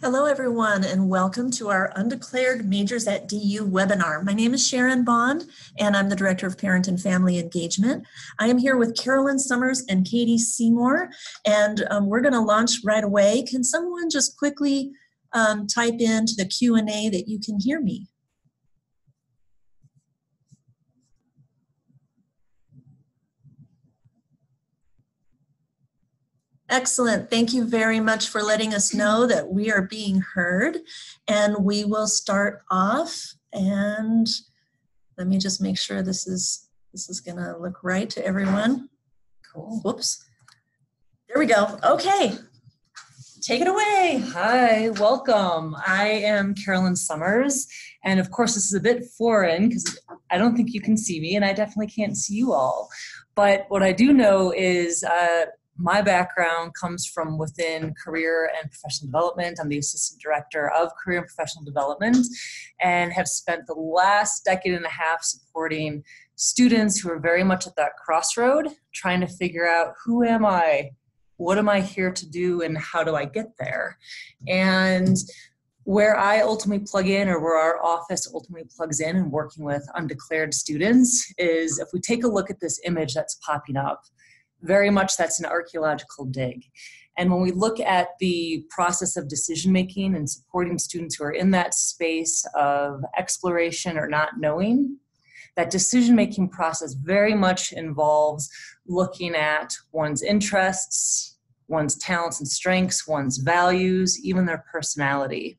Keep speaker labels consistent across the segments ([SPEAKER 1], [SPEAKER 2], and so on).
[SPEAKER 1] Hello, everyone, and welcome to our Undeclared Majors at DU webinar. My name is Sharon Bond, and I'm the Director of Parent and Family Engagement. I am here with Carolyn Summers and Katie Seymour, and we're going to launch right away. Can someone just quickly type into the Q&A that you can hear me? Excellent. Thank you very much for letting us know that we are being heard. And we will start off. And let me just make sure this is going to look right to everyone. Cool. Whoops. There we go. Okay. Take it away.
[SPEAKER 2] Hi, welcome. I am Carolyn Summers. And of course, this is a bit foreign because I don't think you can see me and I definitely can't see you all. But what I do know is my background comes from within career and professional development. I'm the Assistant Director of Career and Professional Development and have spent the last decade and a half supporting students who are very much at that crossroad, trying to figure out who am I, what am I here to do, and how do I get there? And where I ultimately plug in, or where our office ultimately plugs in and working with undeclared students, is if we take a look at this image that's popping up, very much that's an archaeological dig. And when we look at the process of decision making and supporting students who are in that space of exploration or not knowing, that decision making process very much involves looking at one's interests, one's talents and strengths, one's values, even their personality.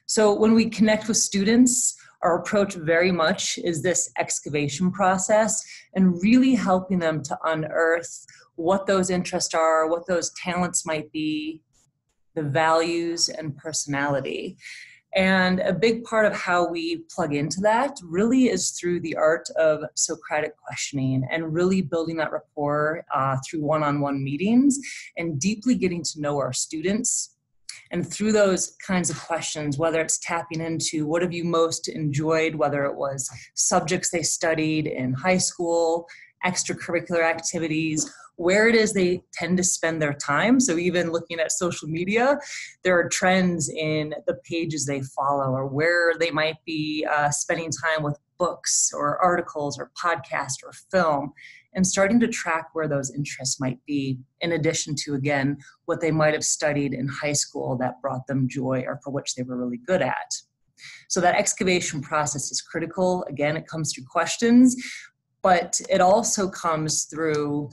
[SPEAKER 2] So when we connect with students, our approach very much is this excavation process and really helping them to unearth what those interests are, what those talents might be, the values and personality. And a big part of how we plug into that really is through the art of Socratic questioning and really building that rapport through one-on-one meetings and deeply getting to know our students. And through those kinds of questions, whether it's tapping into what have you most enjoyed, whether it was subjects they studied in high school, extracurricular activities, where it is they tend to spend their time. So even looking at social media, there are trends in the pages they follow or where they might be spending time with books or articles or podcasts or film, and starting to track where those interests might be, in addition to, again, what they might have studied in high school that brought them joy or for which they were really good at. So that excavation process is critical. Again, it comes through questions, but it also comes through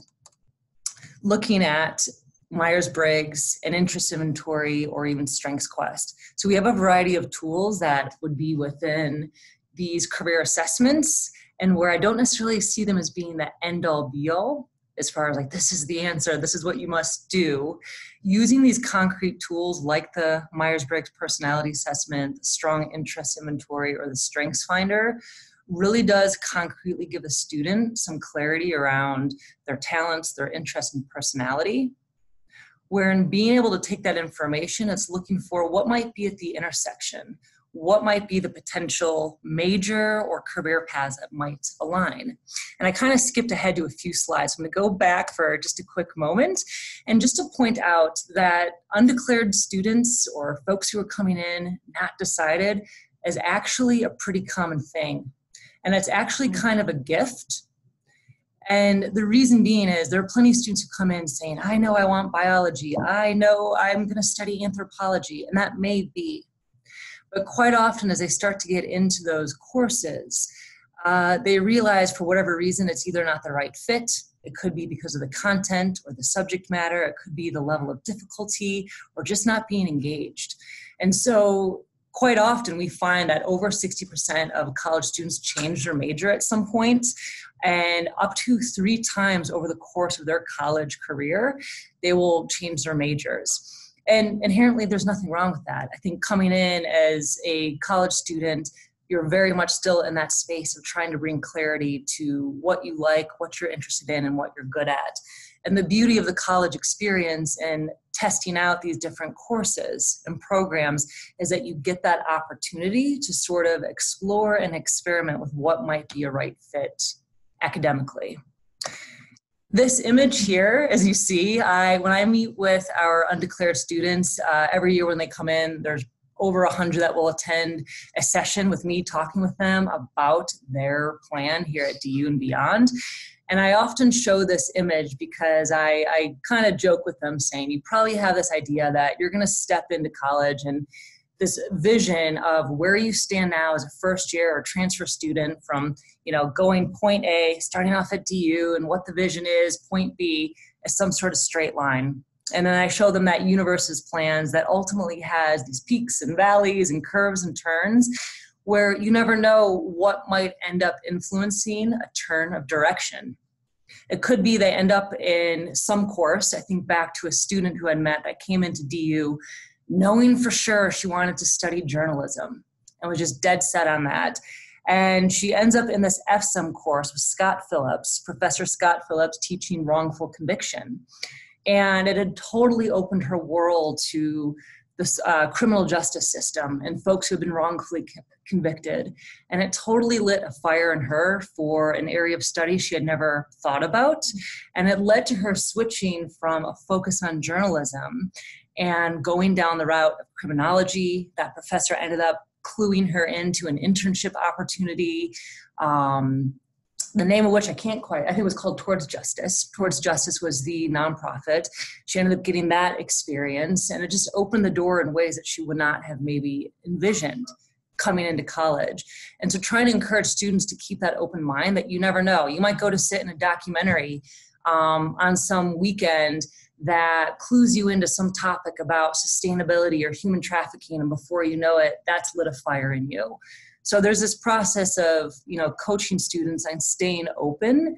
[SPEAKER 2] looking at MyersBriggs, an interest inventory, or even Strengths Quest. So we have a variety of tools that would be within these career assessments, and where I don't necessarily see them as being the end-all be-all, as far as like, this is the answer, this is what you must do. Using these concrete tools like the Myers-Briggs personality assessment, the strong interest inventory, or the Strengths Finder really does concretely give a student some clarity around their talents, their interests, and personality. Where in being able to take that information, it's looking for what might be at the intersection, what might be the potential major or career paths that might align. And I kind of skipped ahead to a few slides. I'm going to go back for just a quick moment and just to point out that undeclared students or folks who are coming in not decided is actually a pretty common thing. And it's actually kind of a gift. And the reason being is there are plenty of students who come in saying, I know I want biology. I know I'm going to study anthropology. And that may be. But quite often as they start to get into those courses, they realize for whatever reason it's either not the right fit. It could be because of the content or the subject matter. It could be the level of difficulty or just not being engaged. And so quite often we find that over 60% of college students change their major at some point, and up to 3 times over the course of their college career, they will change their majors. And inherently, there's nothing wrong with that. I think coming in as a college student, you're very much still in that space of trying to bring clarity to what you like, what you're interested in, and what you're good at. And the beauty of the college experience and testing out these different courses and programs is that you get that opportunity to sort of explore and experiment with what might be a right fit academically. This image here, as you see, when I meet with our undeclared students, every year when they come in, there's over 100 that will attend a session with me talking with them about their plan here at DU and beyond. And I often show this image because I kind of joke with them saying, you probably have this idea that you're going to step into college, and this vision of where you stand now as a first year or transfer student from, going point A, starting off at DU, and what the vision is, point B, as some sort of straight line. And then I show them that universe's plans that ultimately has these peaks and valleys and curves and turns where you never know what might end up influencing a turn of direction. It could be they end up in some course. I think back to a student who I met that came into DU knowing for sure she wanted to study journalism and was just dead set on that. And she ends up in this FSUM course with Scott Phillips, Professor Scott Phillips, teaching wrongful conviction. And it had totally opened her world to this criminal justice system and folks who have been wrongfully convicted. And it totally lit a fire in her for an area of study she had never thought about. And it led to her switching from a focus on journalism and going down the route of criminology. That professor ended up cluing her into an internship opportunity, the name of which I think it was called Towards Justice. Towards Justice was the nonprofit. She ended up getting that experience, and it just opened the door in ways that she would not have maybe envisioned coming into college. And so trying to encourage students to keep that open mind, that you never know. You might go to sit in a documentary on some weekend that clues you into some topic about sustainability or human trafficking, and before you know it, that's lit a fire in you. So there's this process of, coaching students and staying open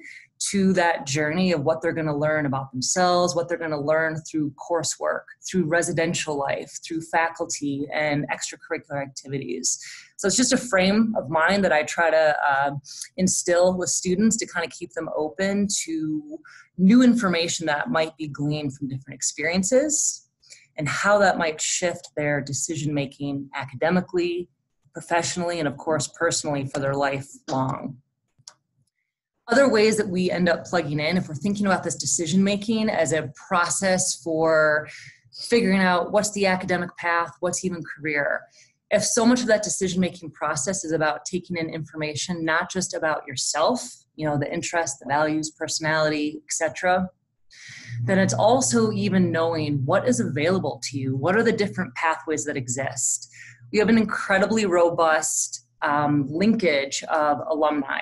[SPEAKER 2] to that journey of what they're going to learn about themselves, what they're going to learn through coursework, through residential life, through faculty and extracurricular activities. So it's just a frame of mind that I try to instill with students to kind of keep them open to new information that might be gleaned from different experiences and how that might shift their decision-making academically, professionally, and of course personally for their life long. Other ways that we end up plugging in, if we're thinking about this decision making as a process for figuring out what's the academic path, what's even career, if so much of that decision making process is about taking in information not just about yourself, the interests, the values, personality, etc., then it's also even knowing what is available to you. What are the different pathways that exist? We have an incredibly robust linkage of alumni.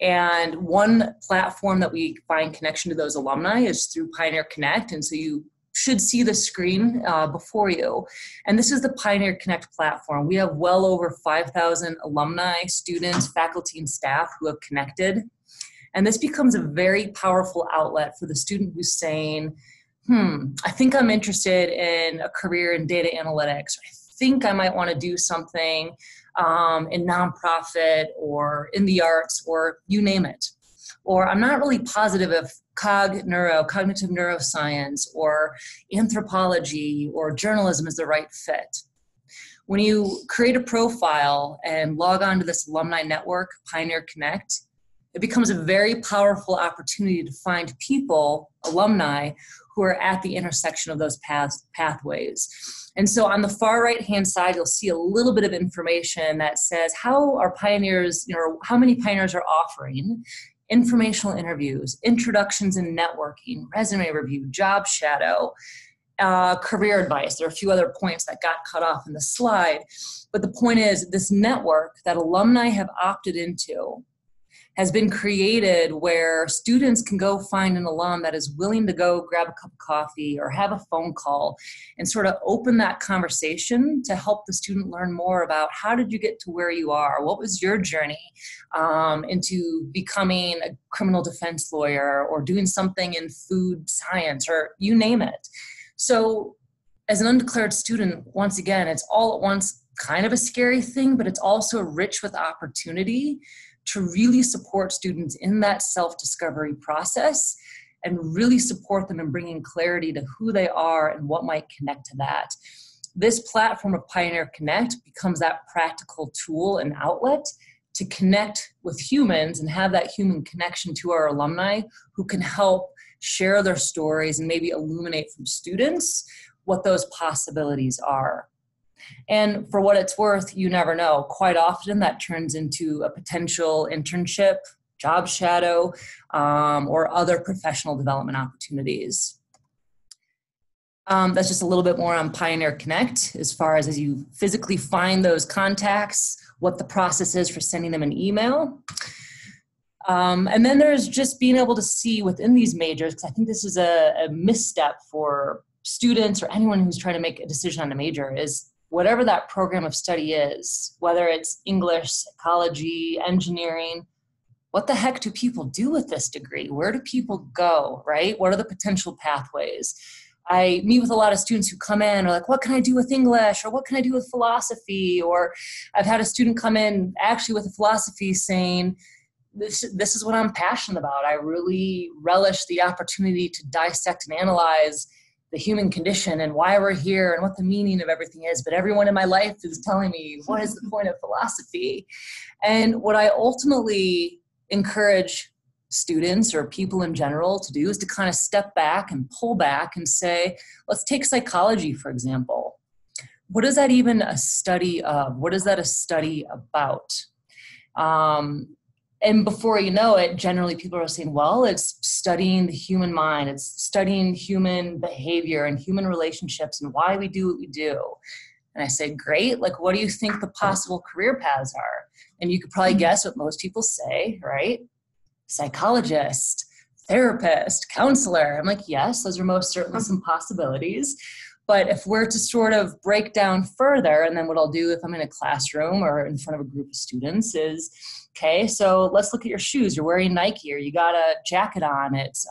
[SPEAKER 2] And one platform that we find connection to those alumni is through Pioneer Connect. And so you should see the screen before you. And this is the Pioneer Connect platform. We have well over 5,000 alumni, students, faculty, and staff who have connected. And this becomes a very powerful outlet for the student who's saying, I think I'm interested in a career in data analytics. I think I might want to do something in nonprofit or in the arts or you name it. Or I'm not really positive if cognitive neuroscience or anthropology or journalism is the right fit. When you create a profile and log on to this alumni network, Pioneer Connect, it becomes a very powerful opportunity to find people, alumni, who are at the intersection of those pathways. And so on the far right-hand side, you'll see a little bit of information that says how many pioneers are offering informational interviews, introductions in networking, resume review, job shadow, career advice. There are a few other points that got cut off in the slide. But the point is, this network that alumni have opted into has been created where students can go find an alum that is willing to go grab a cup of coffee or have a phone call and sort of open that conversation to help the student learn more about how did you get to where you are? What was your journey into becoming a criminal defense lawyer or doing something in food science or you name it. So as an undeclared student, once again, it's all at once kind of a scary thing, but it's also rich with opportunity to really support students in that self-discovery process and really support them in bringing clarity to who they are and what might connect to that. This platform of Pioneer Connect becomes that practical tool and outlet to connect with humans and have that human connection to our alumni who can help share their stories and maybe illuminate from students what those possibilities are. And for what it's worth, you never know. Quite often that turns into a potential internship, job shadow, or other professional development opportunities. That's just a little bit more on Pioneer Connect as far as you physically find those contacts, what the process is for sending them an email. And then there's just being able to see within these majors, because I think this is a misstep for students or anyone who's trying to make a decision on a major, is whatever that program of study is, whether it's English, psychology, engineering, what the heck do people do with this degree? Where do people go, right? What are the potential pathways? I meet with a lot of students who come in and are like, what can I do with English? Or what can I do with philosophy? Or I've had a student come in actually with a philosophy saying, this is what I'm passionate about. I really relish the opportunity to dissect and analyze the human condition and why we're here and what the meaning of everything is. But everyone in my life is telling me, what is the point of philosophy? And what I ultimately encourage students or people in general to do is to kind of step back and pull back and say, let's take psychology, for example. What is that even a study of? What is that a study about? And before you know it, generally people are saying, well, it's studying the human mind. It's studying human behavior and human relationships and why we do what we do. And I say, great, like, what do you think the possible career paths are? And you could probably guess what most people say, right? Psychologist, therapist, counselor. I'm like, yes, those are most certainly some possibilities. But if we're to sort of break down further, and then what I'll do if I'm in a classroom or in front of a group of students is, okay, so let's look at your shoes. You're wearing Nike, or you got a jacket on, it's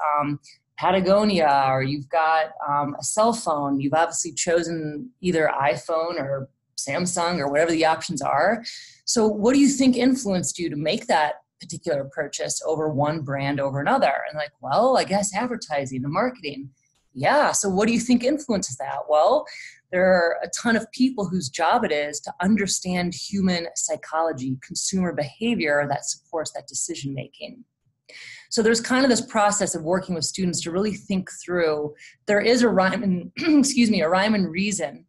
[SPEAKER 2] Patagonia, or you've got a cell phone. You've obviously chosen either iPhone or Samsung or whatever the options are. So what do you think influenced you to make that particular purchase over one brand over another? And like, well, I guess advertising and marketing. Yeah, so what do you think influences that? Well, there are a ton of people whose job it is to understand human psychology, consumer behavior that supports that decision making. So there's kind of this process of working with students to really think through. There is a rhyme and a rhyme and reason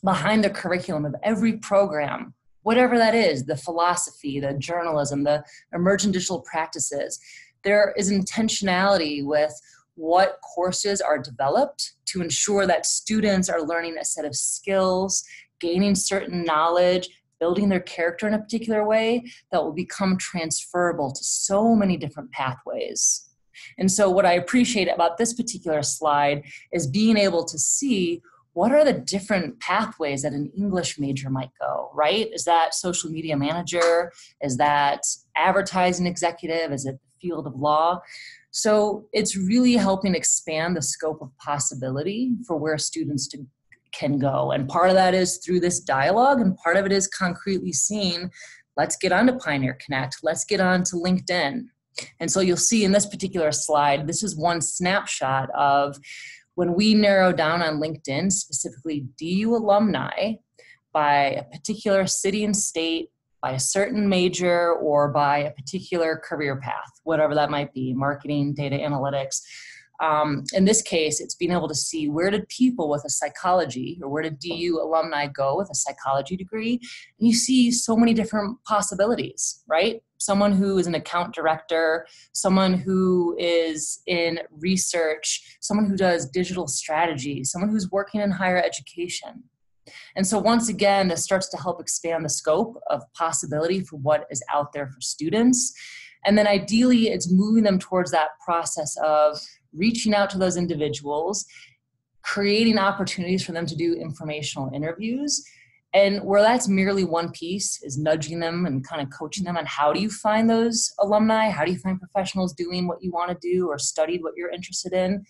[SPEAKER 2] behind the curriculum of every program, whatever that is, the philosophy, the journalism, the emergent digital practices. There is intentionality with what courses are developed to ensure that students are learning a set of skills, gaining certain knowledge, building their character in a particular way that will become transferable to so many different pathways. And so what I appreciate about this particular slide is being able to see what are the different pathways that an English major might go, right? Is that social media manager? Is that advertising executive? Is it the field of law? So it's really helping expand the scope of possibility for where students can go. And part of that is through this dialogue, and part of it is concretely seeing, let's get onto Pioneer Connect, let's get on to LinkedIn. And so you'll see in this particular slide, this is one snapshot of when we narrow down on LinkedIn, specifically DU alumni by a particular city and state, by a certain major, or by a particular career path, whatever that might be, marketing, data analytics. In this case, it's being able to see where did people with a psychology, or where did DU alumni go with a psychology degree? And you see so many different possibilities, right? Someone who is an account director, someone who is in research, someone who does digital strategy, someone who's working in higher education. And so once again, this starts to help expand the scope of possibility for what is out there for students. And then ideally, it's moving them towards that process of reaching out to those individuals, creating opportunities for them to do informational interviews. And where that's merely one piece is nudging them and kind of coaching them on how do you find those alumni? How do you find professionals doing what you want to do or studied what you're interested in?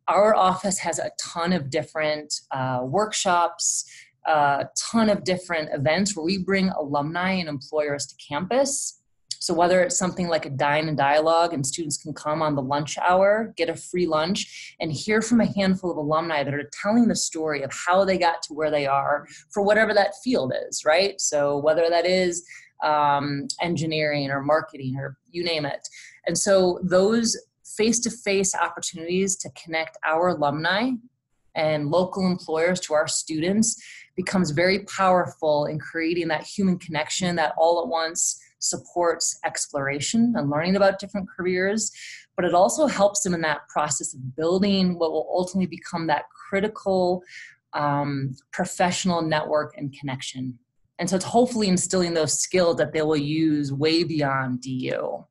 [SPEAKER 2] Our office has a ton of different workshops, a ton of different events where we bring alumni and employers to campus. So whether it's something like a dine and dialogue and students can come on the lunch hour, get a free lunch, and hear from a handful of alumni that are telling the story of how they got to where they are for whatever that field is, right? So whether that is engineering or marketing or you name it. And so those face-to-face opportunities to connect our alumni and local employers to our students becomes very powerful in creating that human connection that all at once supports exploration and learning about different careers, but it also helps them in that process of building what will ultimately become that critical professional network and connection. And so it's hopefully instilling those skills that they will use way beyond DU.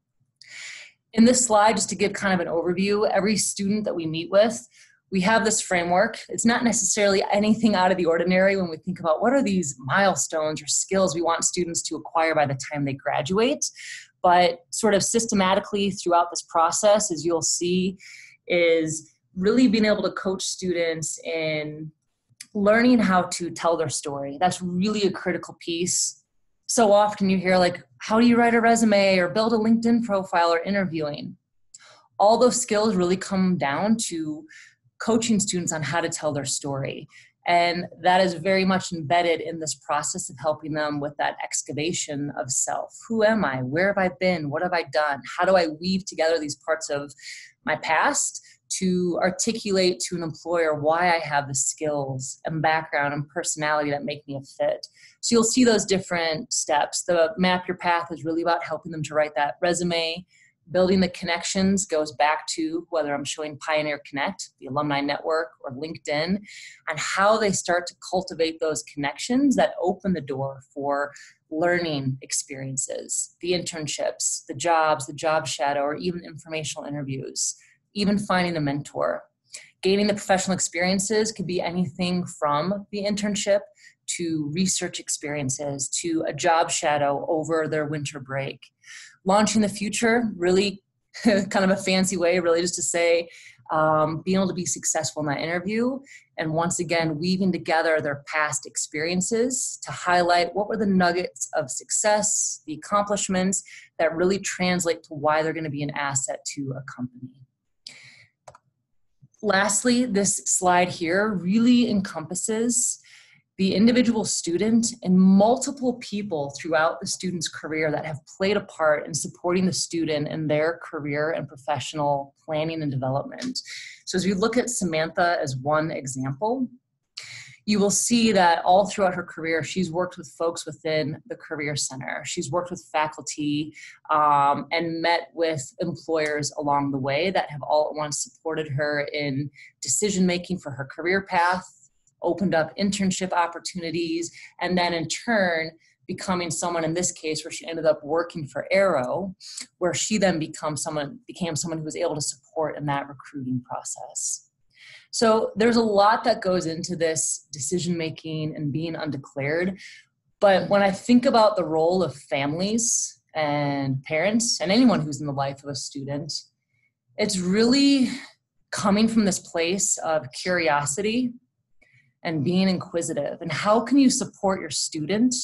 [SPEAKER 2] In this slide, just to give kind of an overview, every student that we meet with, we have this framework. It's not necessarily anything out of the ordinary when we think about what are these milestones or skills we want students to acquire by the time they graduate. But sort of systematically throughout this process, as you'll see, is really being able to coach students in learning how to tell their story. That's really a critical piece. So often you hear like, how do you write a resume or build a LinkedIn profile or interviewing? All those skills really come down to coaching students on how to tell their story. And that is very much embedded in this process of helping them with that excavation of self. Who am I? Where have I been? What have I done? How do I weave together these parts of my past to articulate to an employer why I have the skills and background and personality that make me a fit? So you'll see those different steps. The Map Your Path is really about helping them to write that resume. Building the connections goes back to whether I'm showing Pioneer Connect, the alumni network, or LinkedIn, and how they start to cultivate those connections that open the door for learning experiences, the internships, the jobs, the job shadow, or even informational interviews, even finding a mentor. Gaining the professional experiences could be anything from the internship to research experiences to a job shadow over their winter break. Launching the future, really kind of a fancy way, really just to say, being able to be successful in that interview. And once again, weaving together their past experiences to highlight what were the nuggets of success, the accomplishments that really translate to why they're going to be an asset to a company. Lastly, this slide here really encompasses the individual student and multiple people throughout the student's career that have played a part in supporting the student in their career and professional planning and development. So as we look at Samantha as one example, you will see that all throughout her career, she's worked with folks within the Career Center. She's worked with faculty and met with employers along the way that have all at once supported her in decision-making for her career path, opened up internship opportunities, and then in turn becoming someone, in this case, where she ended up working for Arrow, where she then became someone who was able to support in that recruiting process. So there's a lot that goes into this decision-making and being undeclared. But when I think about the role of families and parents and anyone who's in the life of a student, it's really coming from this place of curiosity and being inquisitive. And how can you support your student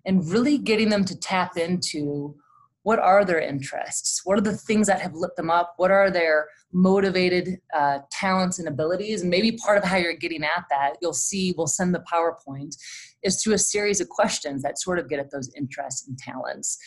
[SPEAKER 2] and really getting them to tap into what are their interests? What are the things that have lit them up? What are their motivated talents and abilities? And maybe part of how you're getting at that, you'll see, we'll send the PowerPoint, is through a series of questions that sort of get at those interests and talents.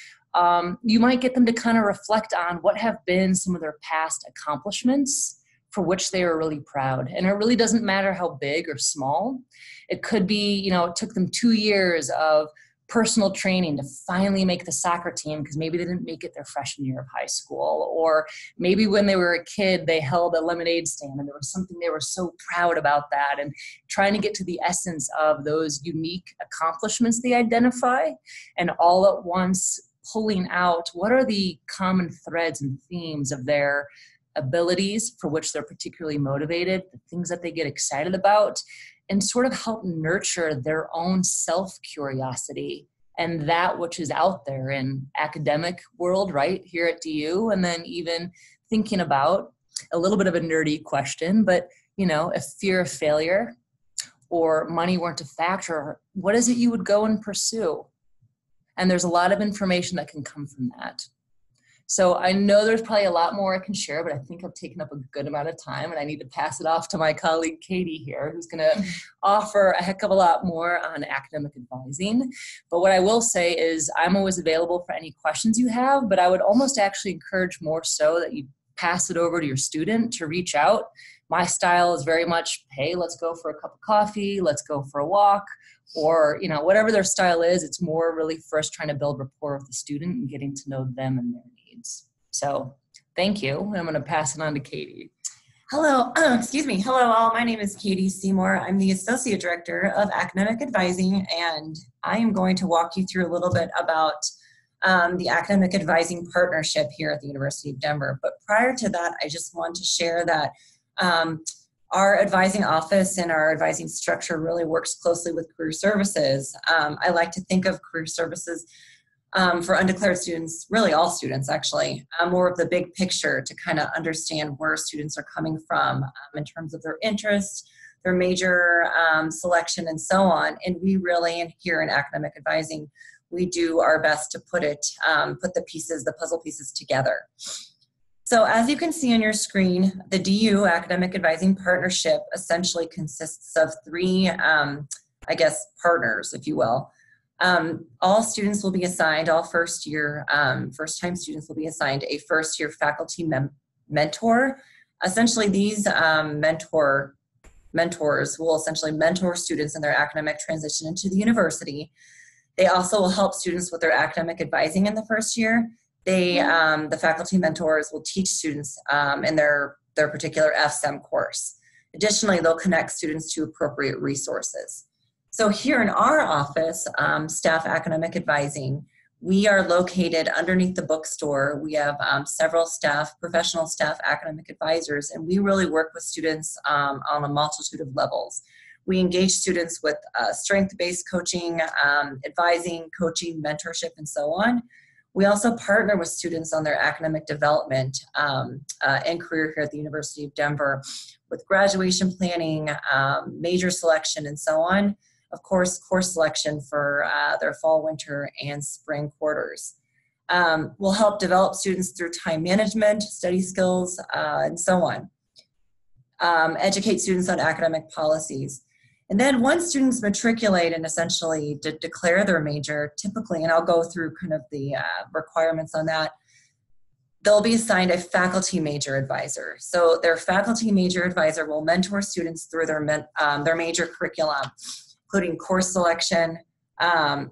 [SPEAKER 2] You might get them to kind of reflect on what have been some of their past accomplishments for which they are really proud. And it really doesn't matter how big or small. It could be, it took them 2 years of personal training to finally make the soccer team because maybe they didn't make it their freshman year of high school. Or maybe when they were a kid, they held a lemonade stand and there was something they were so proud about that, and trying to get to the essence of those unique accomplishments they identify, and all at once pulling out what are the common threads and themes of their abilities for which they're particularly motivated, the things that they get excited about, and sort of help nurture their own self-curiosity and that which is out there in academic world, right, here at DU, and then even thinking about a little bit of a nerdy question, but, if fear of failure or money weren't a factor, what is it you would go and pursue? And there's a lot of information that can come from that. So I know there's probably a lot more I can share, but I think I've taken up a good amount of time, and I need to pass it off to my colleague Katie here, who's going to offer a heck of a lot more on academic advising. But what I will say is I'm always available for any questions you have, but I would almost actually encourage more so that you pass it over to your student to reach out. My style is very much, hey, let's go for a cup of coffee, let's go for a walk, or whatever their style is. It's more really first trying to build rapport with the student and getting to know them and their needs. So thank you. I'm going to pass it on to Katie.
[SPEAKER 3] Hello, excuse me. Hello all, my name is Katie Seymour. I'm the Associate Director of Academic Advising, and I am going to walk you through a little bit about the Academic Advising Partnership here at the University of Denver. But prior to that, I just want to share that our advising office and our advising structure really works closely with career services. I like to think of career services for undeclared students, really all students actually, more of the big picture to kind of understand where students are coming from in terms of their interests, their major selection, and so on. And we really, and here in academic advising, we do our best to put the puzzle pieces together. So as you can see on your screen, the DU Academic Advising Partnership essentially consists of three, partners, if you will. All students will be assigned, all first-time students will be assigned a first-year faculty mentor. Essentially, these mentors will essentially mentor students in their academic transition into the university. They also will help students with their academic advising in the first year. The faculty mentors will teach students in their particular FSEM course. Additionally, they'll connect students to appropriate resources. So here in our office, Staff Academic Advising, we are located underneath the bookstore. We have several professional staff academic advisors, and we really work with students on a multitude of levels. We engage students with strength-based coaching, advising, coaching, mentorship, and so on. We also partner with students on their academic development and career here at the University of Denver with graduation planning, major selection, and so on. Of course, course selection for their fall, winter, and spring quarters. We'll help develop students through time management, study skills, and so on. Educate students on academic policies. And then once students matriculate and essentially declare their major, typically, and I'll go through kind of the requirements on that, they'll be assigned a faculty major advisor. So their faculty major advisor will mentor students through their major curriculum, including course selection. The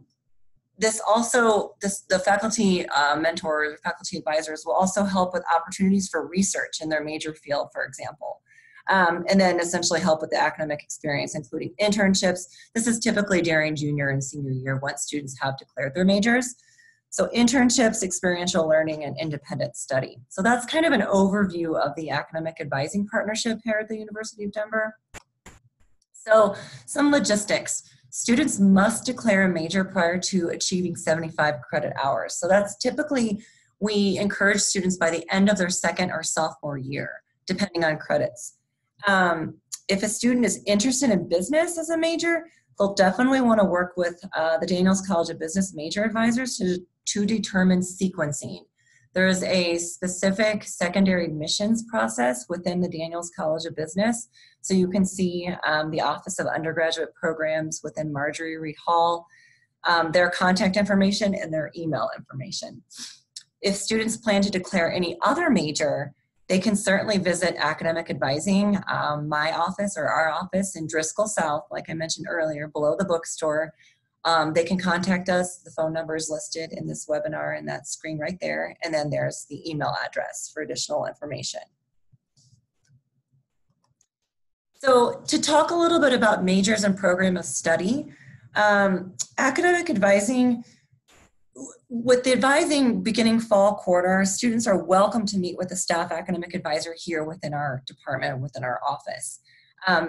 [SPEAKER 3] faculty mentors, faculty advisors will also help with opportunities for research in their major field, for example. And then essentially help with the academic experience, including internships. This is typically during junior and senior year once students have declared their majors. So internships, experiential learning, and independent study. So that's kind of an overview of the Academic Advising Partnership here at the University of Denver. So some logistics. Students must declare a major prior to achieving 75 credit hours. So that's typically, we encourage students by the end of their second or sophomore year, depending on credits. If a student is interested in business as a major, they'll definitely want to work with the Daniels College of Business major advisors to determine sequencing. There is a specific secondary admissions process within the Daniels College of Business. So you can see the Office of Undergraduate Programs within Marjorie Reed Hall, their contact information and their email information. If students plan to declare any other major, they can certainly visit Academic Advising, my office or our office in Driscoll South, like I mentioned earlier, below the bookstore. They can contact us. The phone number is listed in this webinar and that screen right there. And then there's the email address for additional information. So to talk a little bit about majors and program of study, academic advising, with the advising beginning fall quarter, students are welcome to meet with a staff academic advisor here within our department, within our office.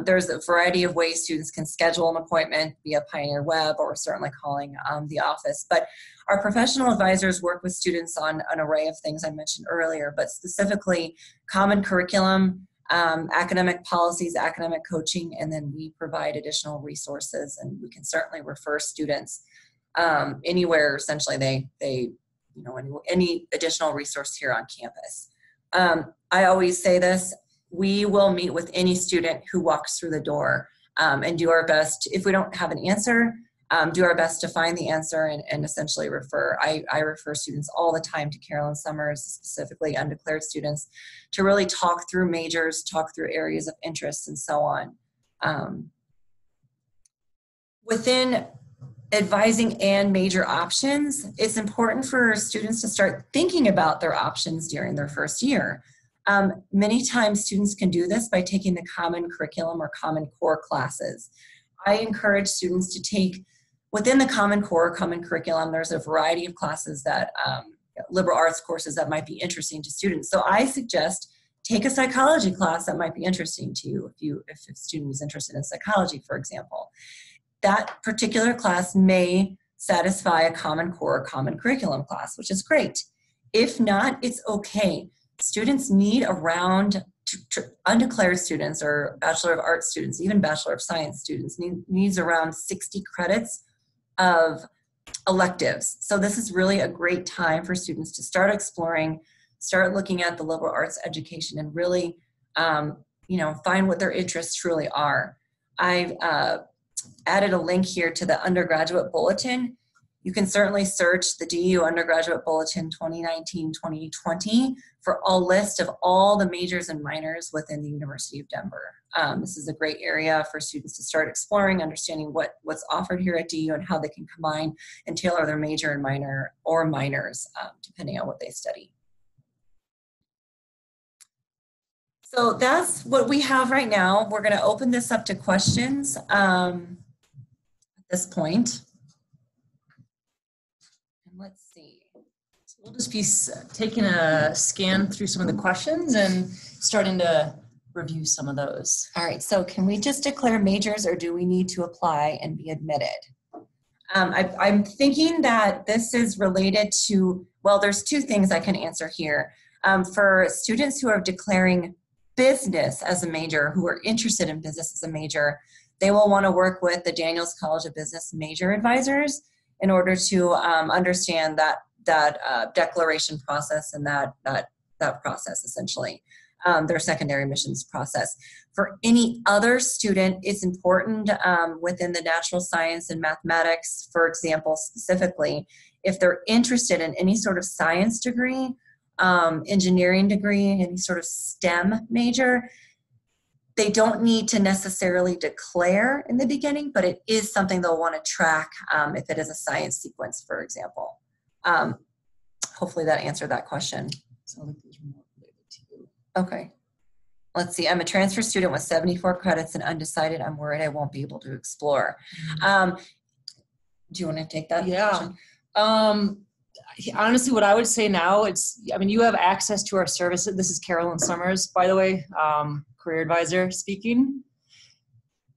[SPEAKER 3] There's a variety of ways students can schedule an appointment via Pioneer Web or certainly calling the office. But our professional advisors work with students on an array of things I mentioned earlier, but specifically common curriculum, academic policies, academic coaching, and then we provide additional resources, and we can certainly refer students anywhere essentially they any additional resource here on campus. I always say this, we will meet with any student who walks through the door and do our best. If we don't have an answer, do our best to find the answer and essentially refer. I refer students all the time to Carolyn Summers, specifically undeclared students, to really talk through majors, talk through areas of interest, and so on. Within advising and major options, it's important for students to start thinking about their options during their first year. Many times students can do this by taking the common curriculum or common core classes. I encourage students to take, within the common core, common curriculum, there's a variety of classes that, liberal arts courses that might be interesting to students. So I suggest take a psychology class that might be interesting to you if a student is interested in psychology, for example. That particular class may satisfy a common core, common curriculum class, which is great. If not, it's okay. Students need around, undeclared students or Bachelor of Arts students, even Bachelor of Science students, needs around 60 credits of electives. So this is really a great time for students to start exploring, start looking at the liberal arts education and really, find what their interests truly are. I've added a link here to the undergraduate bulletin. You can certainly search the DU Undergraduate Bulletin 2019-2020 for a list of all the majors and minors within the University of Denver. This is a great area for students to start exploring, understanding what's offered here at DU and how they can combine and tailor their major and minor or minors, depending on what they study. So that's what we have right now. We're going to open this up to questions at this point. And let's see.
[SPEAKER 2] So we'll just be taking a scan through some of the questions and starting to review some of those.
[SPEAKER 3] All right, so can we just declare majors or do we need to apply and be admitted? I'm thinking that this is related to, well, there's two things I can answer here. For students who are declaring business as a major, who are interested in business as a major, they will want to work with the Daniels College of Business major advisors in order to understand that declaration process and that process, essentially, their secondary admissions process. For any other student, it's important within the natural science and mathematics, for example, specifically, if they're interested in any sort of science degree, engineering degree, any sort of STEM major, they don't need to necessarily declare in the beginning, but it is something they'll want to track if it is a science sequence, for example. Hopefully that answered that question.
[SPEAKER 2] So I think these are more related to you.
[SPEAKER 3] Okay. Let's see. I'm a transfer student with 74 credits and undecided. I'm worried I won't be able to explore. Do you want to take that?
[SPEAKER 2] Yeah. Honestly, what I would say now, you have access to our services. This is Carolyn Summers, by the way, career advisor speaking.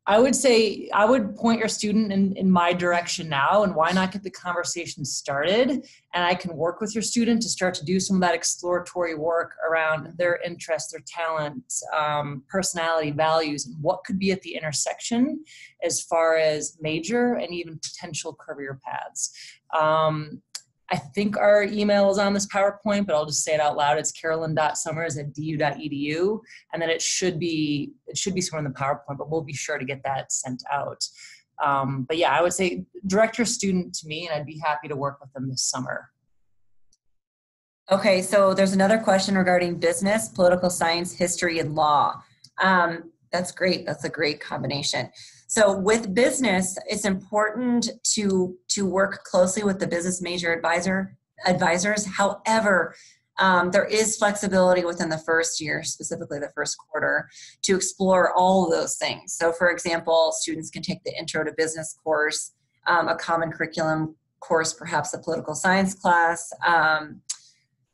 [SPEAKER 2] I would say I would point your student in my direction now, and why not get the conversation started? And I can work with your student to start to do some of that exploratory work around their interests, their talents, personality, values, and what could be at the intersection as far as major and even potential career paths. I think our email is on this PowerPoint, but I'll just say it out loud. It's carolyn.summers@du.edu. And then it should be somewhere in the PowerPoint, but we'll be sure to get that sent out. But yeah, I would say direct your student to me and I'd be happy to work with them this summer.
[SPEAKER 3] Okay, so there's another question regarding business, political science, history, and law. That's great. That's a great combination. So with business, it's important to work closely with the business major advisors. However, there is flexibility within the first year, specifically the first quarter, to explore all of those things. So for example, students can take the Intro to Business course, a common curriculum course, perhaps a political science class,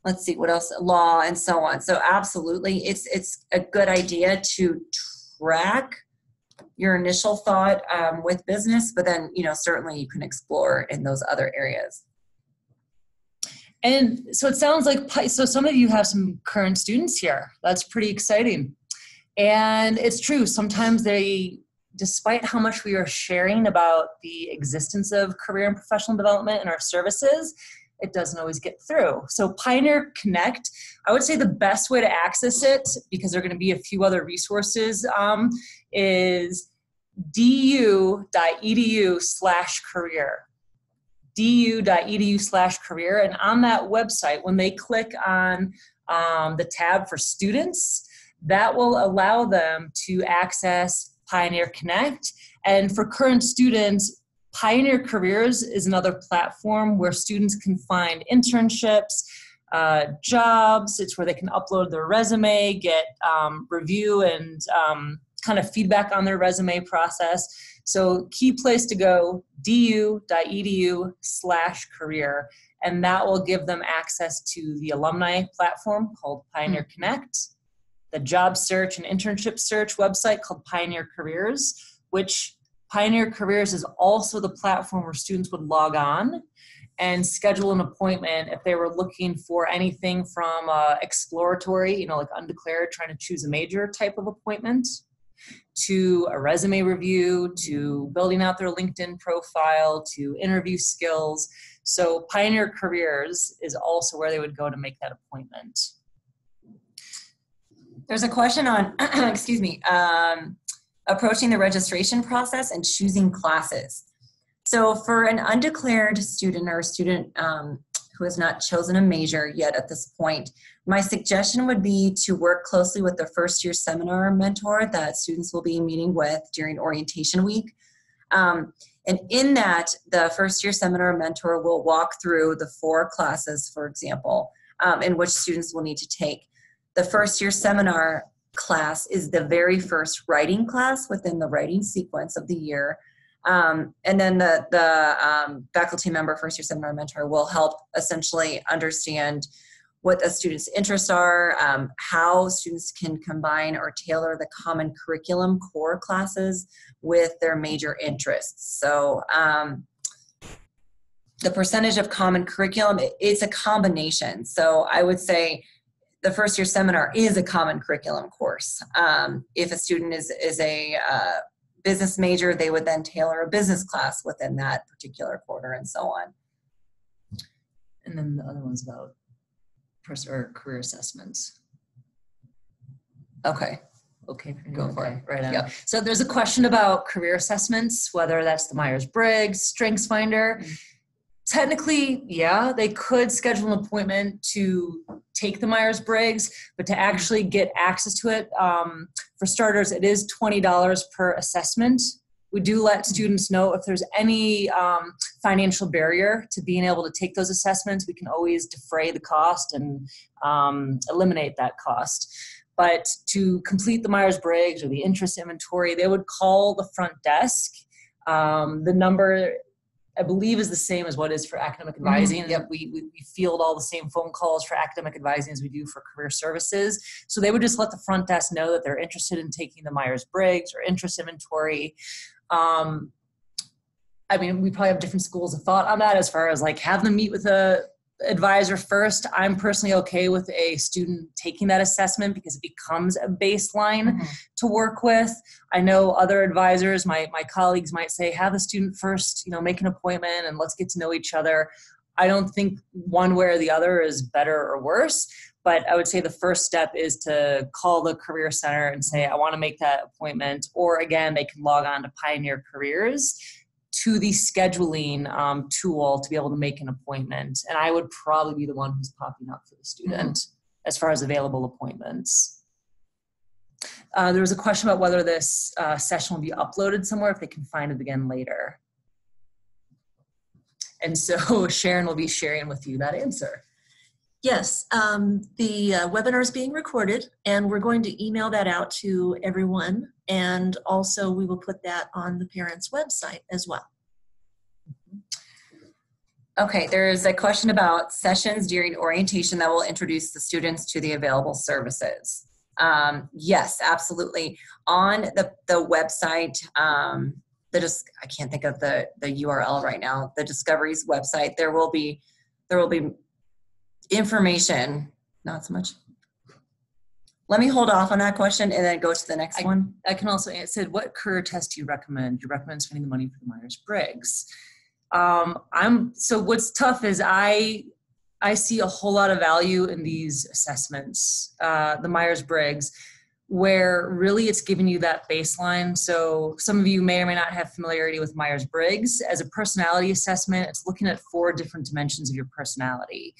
[SPEAKER 3] let's see, what else, law, and so on. So absolutely, it's a good idea to track your initial thought with business, but then, certainly you can explore in those other areas.
[SPEAKER 2] And so it sounds like, so some of you have some current students here. That's pretty exciting. And it's true, sometimes despite how much we are sharing about the existence of career and professional development in our services, it doesn't always get through. So Pioneer Connect, I would say the best way to access it, because there are going to be a few other resources, is du.edu/career. du.edu/career. And on that website, when they click on the tab for students, that will allow them to access Pioneer Connect. And for current students, Pioneer Careers is another platform where students can find internships, jobs. It's where they can upload their resume, get review and kind of feedback on their resume process. So key place to go, du.edu/career, and that will give them access to the alumni platform called Pioneer Connect, the job search and internship search website called Pioneer Careers, which Pioneer Careers is also the platform where students would log on and schedule an appointment if they were looking for anything from exploratory, like undeclared, trying to choose a major type of appointment, to a resume review, to building out their LinkedIn profile, to interview skills. So Pioneer Careers is also where they would go to make that appointment.
[SPEAKER 3] There's a question on, excuse me, approaching the registration process and choosing classes. So for an undeclared student or a student who has not chosen a major yet at this point, my suggestion would be to work closely with the first year seminar mentor that students will be meeting with during orientation week. And in that, the first year seminar mentor will walk through the 4 classes, for example, in which students will need to take. The first year seminar class is the very first writing class within the writing sequence of the year. And then the faculty member, first year seminar mentor, will help essentially understand what a student's interests are, how students can combine or tailor the common curriculum core classes with their major interests. So the percentage of common curriculum, it's a combination. So I would say the first year seminar is a common curriculum course. If a student is a business major, they would then tailor a business class within that particular quarter and so on.
[SPEAKER 2] And then the other one's about career assessments.
[SPEAKER 3] Okay.
[SPEAKER 2] Okay,
[SPEAKER 3] go for it.
[SPEAKER 2] Right on.
[SPEAKER 3] Yep.
[SPEAKER 2] So there's a question about career assessments, whether that's the MyersBriggs, StrengthsFinder. Technically, yeah, they could schedule an appointment to take the MyersBriggs, but to actually get access to it, for starters, it is $20 per assessment. We do let students know if there's any financial barrier to being able to take those assessments. We can always defray the cost and eliminate that cost. But to complete the MyersBriggs or the interest inventory, they would call the front desk. The number, I believe, is the same as what is for academic advising.
[SPEAKER 3] Mm-hmm. Yep.
[SPEAKER 2] We field all the same phone calls for academic advising as we do for career services. So they would just let the front desk know that they're interested in taking the MyersBriggs or interest inventory. I mean, we probably have different schools of thought on that as far as like have them meet with a advisor first. I'm personally okay with a student taking that assessment because it becomes a baseline to work with. I know other advisors, my colleagues might say, have the student first, make an appointment and let's get to know each other. I don't think one way or the other is better or worse, but I would say the first step is to call the career center and say, I want to make that appointment. Or again, they can log on to Pioneer Careers to the scheduling tool to be able to make an appointment. And I would probably be the one who's popping up for the student as far as available appointments. There was a question about whether this session will be uploaded somewhere, if they can find it again later. And so Sharon will be sharing with you that answer.
[SPEAKER 1] Yes, the webinar is being recorded and we're going to email that out to everyone. And also we will put that on the parents' website as well.
[SPEAKER 3] Okay, there's a question about sessions during orientation that will introduce the students to the available services. Yes, absolutely. On the website, I can't think of the URL right now, the Discovery's website, there will be information, not so much. Let me hold off on that question and then go to the next one.
[SPEAKER 2] I can also answer, what career test do you recommend? Do you recommend spending the money for the MyersBriggs? So what's tough is I see a whole lot of value in these assessments, the Myers-Briggs, where really it's giving you that baseline. So some of you may or may not have familiarity with Myers-Briggs. As a personality assessment, it's looking at 4 different dimensions of your personality.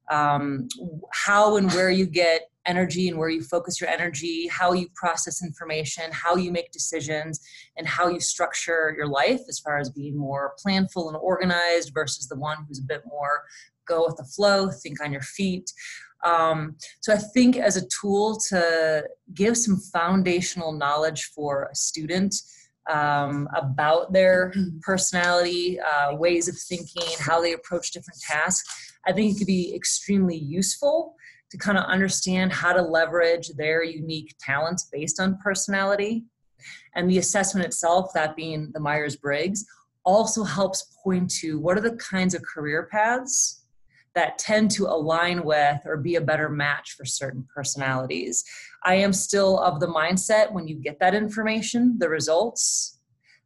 [SPEAKER 2] How and where you get energy and where you focus your energy, how you process information, how you make decisions, and how you structure your life as far as being more planful and organized versus the one who's a bit more go with the flow, think on your feet. So I think as a tool to give some foundational knowledge for a student about their personality, ways of thinking, how they approach different tasks, I think it could be extremely useful to kind of understand how to leverage their unique talents based on personality. And the assessment itself, that being the Myers-Briggs, also helps point to what are the kinds of career paths that tend to align with or be a better match for certain personalities. I am still of the mindset when you get that information, the results,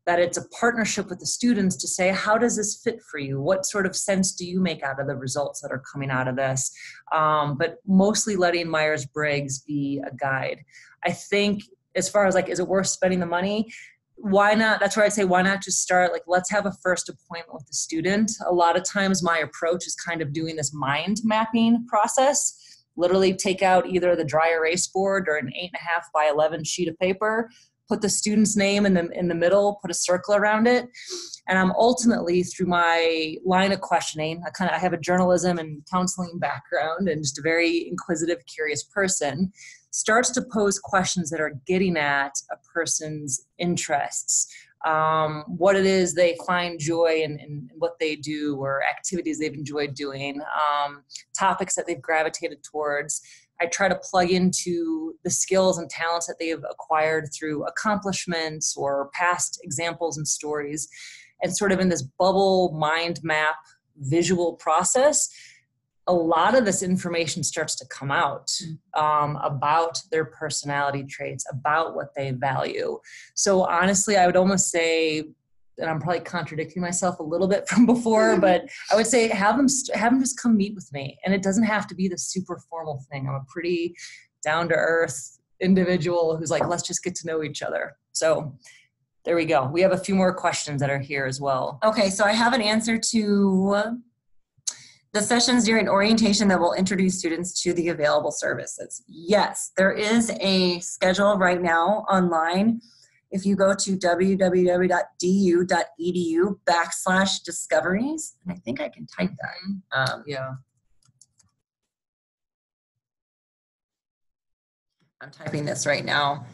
[SPEAKER 2] that it's a partnership with the students to say, how does this fit for you? What sort of sense do you make out of the results that are coming out of this? But mostly letting Myers-Briggs be a guide. I think as far as like, is it worth spending the money? Why not? That's where I'd say, why not just start, like, let's have a first appointment with the student. A lot of times my approach is kind of doing this mind mapping process, literally take out either the dry erase board or an 8.5 by 11 sheet of paper, put the student's name in the middle, put a circle around it. And I'm ultimately, through my line of questioning, I have a journalism and counseling background and just a very inquisitive, curious person, starts to pose questions that are getting at a person's interests, what it is they find joy in what they do or activities they've enjoyed doing, topics that they've gravitated towards. I try to plug into the skills and talents that they've acquired through accomplishments or past examples and stories. And sort of in this bubble mind map visual process, a lot of this information starts to come out about their personality traits, about what they value. So honestly, I would almost say, and I'm probably contradicting myself a little bit from before, but I would say have them just come meet with me. And it doesn't have to be the super formal thing. I'm a pretty down-to-earth individual who's like, let's just get to know each other. So there we go. We have a few more questions that are here as well.
[SPEAKER 3] Okay, so I have an answer to the sessions during orientation that will introduce students to the available services. Yes, there is a schedule right now online. If you go to www.du.edu/discoveries, and I think I can type that.
[SPEAKER 2] Yeah.
[SPEAKER 3] I'm typing this right now.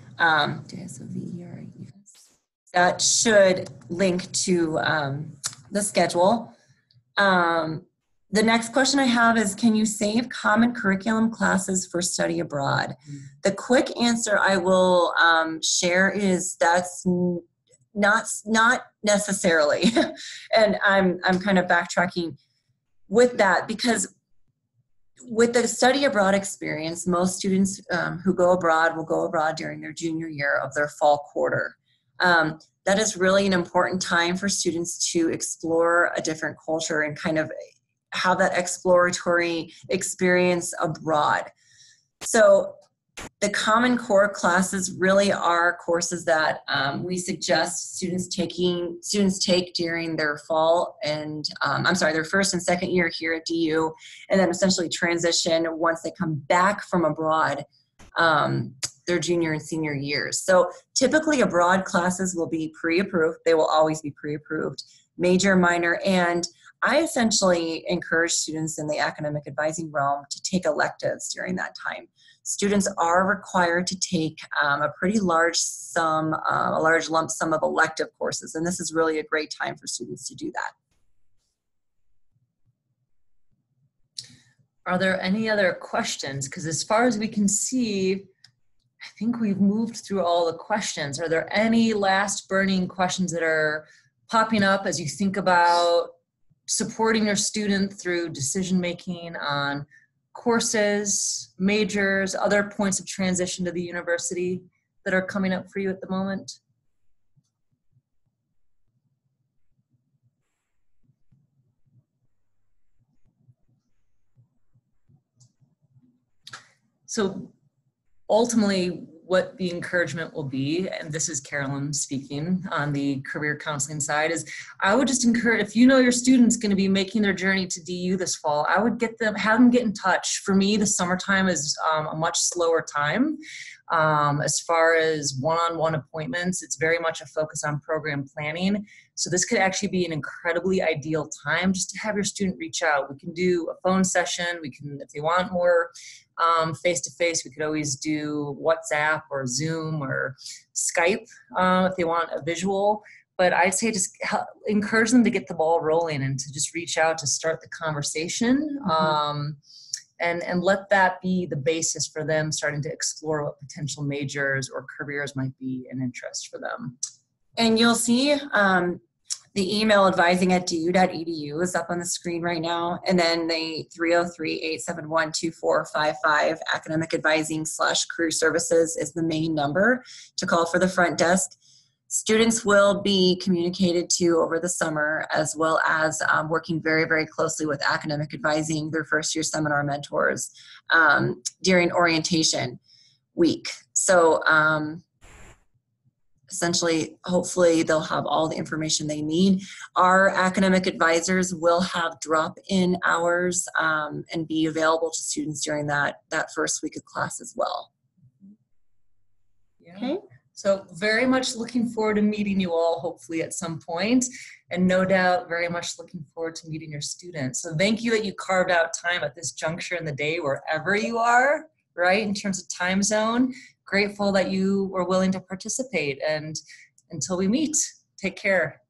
[SPEAKER 3] That should link to the schedule. The next question I have is, can you save common curriculum classes for study abroad? The quick answer I will share is that's not necessarily. And I'm kind of backtracking with that, because with the study abroad experience, most students who go abroad will go abroad during their junior year of their fall quarter. That is really an important time for students to explore a different culture and kind of have that exploratory experience abroad. So the Common Core classes really are courses that we suggest students take during their fall and their first and second year here at DU, and then essentially transition once they come back from abroad, their junior and senior years. So typically abroad classes will be pre-approved. They will always be pre-approved, major, minor, and I essentially encourage students in the academic advising realm to take electives during that time. Students are required to take a pretty large lump sum of elective courses, and this is really a great time for students to do that.
[SPEAKER 2] Are there any other questions? Because as far as we can see, I think we've moved through all the questions. Are there any last burning questions that are popping up as you think about supporting your student through decision-making on courses, majors, other points of transition to the university that are coming up for you at the moment? So ultimately, what the encouragement will be, and this is Carolyn speaking on the career counseling side, is I would just encourage, if you know your student's going to be making their journey to DU this fall, I would have them get in touch. For me, the summertime is a much slower time. As far as one-on-one appointments, it's very much a focus on program planning. So this could actually be an incredibly ideal time just to have your student reach out. We can do a phone session. We can, if they want more face-to-face, we could always do WhatsApp or Zoom or Skype if they want a visual. But I'd say just encourage them to get the ball rolling and to just reach out to start the conversation. And let that be the basis for them starting to explore what potential majors or careers might be an interest for them.
[SPEAKER 3] And you'll see the email advising@du.edu is up on the screen right now. And then the 303-871-2455 academic advising/career services is the main number to call for the front desk. Students will be communicated to over the summer, as well as working very, very closely with academic advising, their first year seminar mentors during orientation week. So essentially, hopefully they'll have all the information they need. Our academic advisors will have drop-in hours and be available to students during that first week of class as well.
[SPEAKER 2] Yeah.
[SPEAKER 3] Okay.
[SPEAKER 2] So very much looking forward to meeting you all, hopefully at some point, and no doubt very much looking forward to meeting your students. So thank you that you carved out time at this juncture in the day, wherever you are, right, in terms of time zone. Grateful that you were willing to participate, and until we meet, take care.